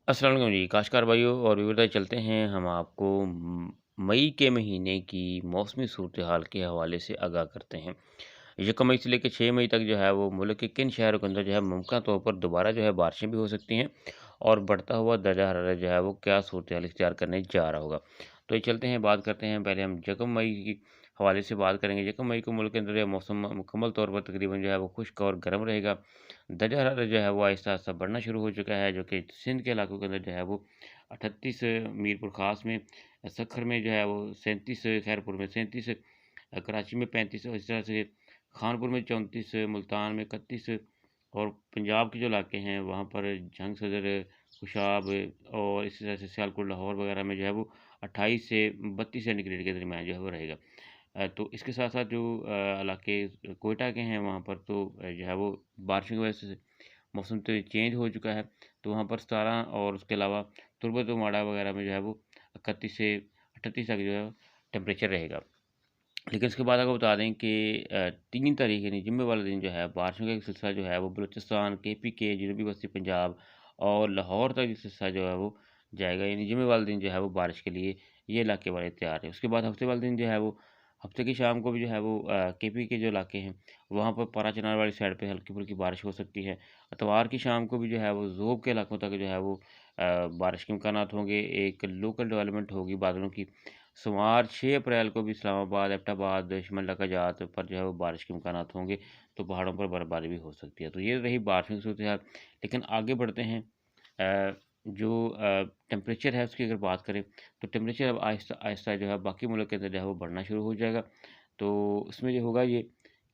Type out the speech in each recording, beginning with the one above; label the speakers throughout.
Speaker 1: अस्सलाम वालेकुम जी, काश्तकार भाइयों और विविधता चलते हैं हम आपको मई के महीने की मौसमी सूरत-ए-हाल के हवाले से आगाह करते हैं। 1 मई से लेके 6 मई तक जो है वो मुल्क के किन शहरों के अंदर जो है मुमकिन तौर पर दोबारा जो है बारिशें भी हो सकती हैं और बढ़ता हुआ दर्जा हरारत जो है वो क्या सूरत-ए-हाल इख्तियार करने जा रहा होगा। तो ये चलते हैं बात करते हैं पहले हम 1 मई की हवाले से बात करेंगे। 1 मई को मुल्क के अंदर जो है मौसम मुकम्मल तौर पर तकरीबन जो है वो खुश्क और गर्म रहेगा। दर्जा हरारत जो है वो आहिस्ता-आहिस्ता बढ़ना शुरू हो चुका है, जो कि सिंध के इलाकों के अंदर जो है वो 38 मीरपुर ख़ास में, सक्खर में जो है वो 37, खैरपुर में 37, कराची में 35 और इस तरह से खानपुर में 34, मुल्तान में 31 और पंजाब के जो इलाके हैं वहाँ पर जंग सदर, खुशाब और इसी तरह से सियालकोट, लाहौर वगैरह में जो है वो 28 से 32 सेंटीग्रेड के दरमियान जो है वो रहेगा। तो इसके साथ-साथ जो इलाके कोयटा के हैं वहाँ पर तो जो है वो बारिशों की वजह से मौसम तो चेंज हो चुका है, तो वहाँ पर 17 और उसके अलावा तुर्बत-ओ-माड़ा वगैरह में जो है वो 31 से 38 तक जो है टेम्परेचर रहेगा। लेकिन उसके बाद आपको बता दें कि 3 तारीख यानी जुम्मे वाले दिन जो है बारिशों का एक सिलसिला जो है वो बलूचिस्तान, केपीके, जनूबी वस्ती पंजाब और लाहौर तक ये सिलसिला जो है वो जाएगा। यानी जुम्मे वाले दिन जो है वो बारिश के लिए ये इलाके बड़े तैयार हैं। उसके बाद हफ्ते वाले दिन जो है वो हफ्ते की शाम को भी जो है वो केपी के जो इलाके हैं वहाँ पर पारा चनार वाली साइड पे हल्की-फुल्की बारिश हो सकती है। इतवार की शाम को भी जो है वो ज़ोब के इलाकों तक जो है वो बारिश के इम्कानात होंगे। एक लोकल डेवलपमेंट होगी बादलों की। सोमवार 6 अप्रैल को भी इस्लामाबाद, एबटाबाद, शिमला कजात पर जो है वो बारिश के इम्कानात होंगे, तो पहाड़ों पर बर्फबारी भी हो सकती है। तो ये रही बारिशों की सूरत-ए-हाल। लेकिन आगे बढ़ते हैं जो टेम्परेचर है उसकी अगर बात करें, तो टेम्परेचर अब आहिस्ता-आहिस्ता जो है बाकी मुल्क के अंदर जो है वो बढ़ना शुरू हो जाएगा। तो उसमें जो होगा ये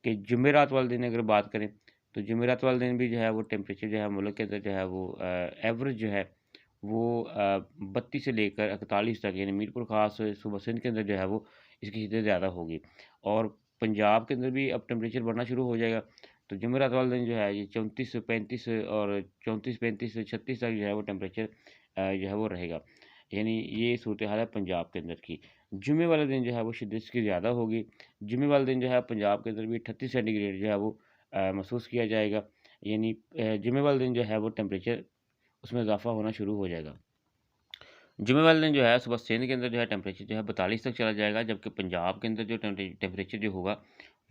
Speaker 1: कि जुमेरात वाले दिन अगर बात करें, तो जुमेरात वाले दिन भी जो है वो टेम्परेचर जो है मुल्क के अंदर जो है वो एवरेज जो है वो 32 से लेकर 41 तक यानी मीरपुर ख़ास सूबा सिंध के अंदर जो है वो इसकी शिद्दत ज़्यादा होगी। और पंजाब के अंदर भी अब टेम्परेचर बढ़ना शुरू हो जाएगा। तो जुमेरात वाले दिन जो है ये 34, 35 और 34, 35, 36 तक जो है वो टेम्परेचर जो है वो रहेगा। यानी ये सूरत-ए-हाल है पंजाब के अंदर की। जुम्मे वाले दिन जो है वो शिद्दत इसकी ज़्यादा होगी। जुम्मे वाले दिन जो है पंजाब के अंदर भी 38 सेंटीग्रेड जो है वो महसूस किया जाएगा। यानी जुम्मे वाले दिन जो है वो टेम्परेचर उसमें इज़ाफ़ा होना शुरू हो जाएगा। जुम्मे वाले दिन जो है सुबह सिंध के अंदर जो है टेम्परेचर जो है 42 तक चला जाएगा, जबकि पंजाब के अंदर जो टेम्परेचर जो होगा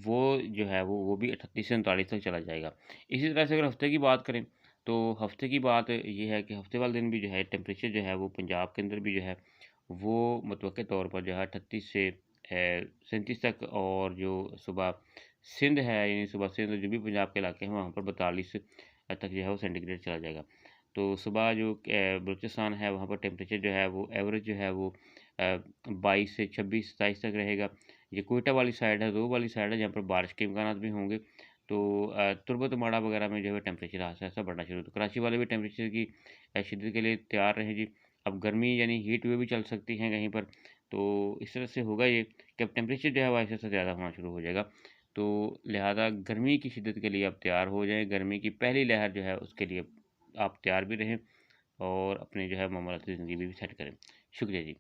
Speaker 1: वो जो है वो भी 38 से 39 तक चला जाएगा। इसी तरह से अगर हफ़्ते की बात करें, तो हफ़्ते की बात ये है कि हफ़्ते वाले दिन भी जो है टेम्परेचर जो है वो पंजाब के अंदर भी जो है वो मुतवक्किल तौर पर जो है 38 से 37 तक और जो सुबह सिंध है यानी सुबह सिंध जो भी पंजाब के इलाके हैं वहाँ पर 42 तक जो है वो सेंटीग्रेड चला जाएगा। तो सुबह जो बलूचिस्तान है वहाँ पर टेम्परेचर जो है वो एवरेज जो है वो 22 से 26, 27 तक रहेगा। ये कोयटा वाली साइड है, ज़ोब वाली साइड है जहाँ पर बारिश के इम्कानात भी होंगे। तो तुर्बत-ओ-माड़ा वगैरह में जो है टेम्परेचर आहिस्ता-आहिस्ता बढ़ना शुरू तो कराची वाले भी टेम्परेचर की शिद्दत के लिए तैयार रहें जी। अब गर्मी यानी हीट वेव भी चल सकती हैं कहीं पर। तो इस तरह से होगा ये कि अब टेम्परेचर जो है वो आहिस्ता-आहिस्ता ज़्यादा होना शुरू हो जाएगा। तो लिहाज़ा गर्मी की शिद्दत के लिए आप तैयार हो जाएँ। गर्मी की पहली लहर जो है उसके लिए आप तैयार भी रहें और अपने जो है मामूलाती ज़िंदगी भी सेट करें। शुक्रिया जी।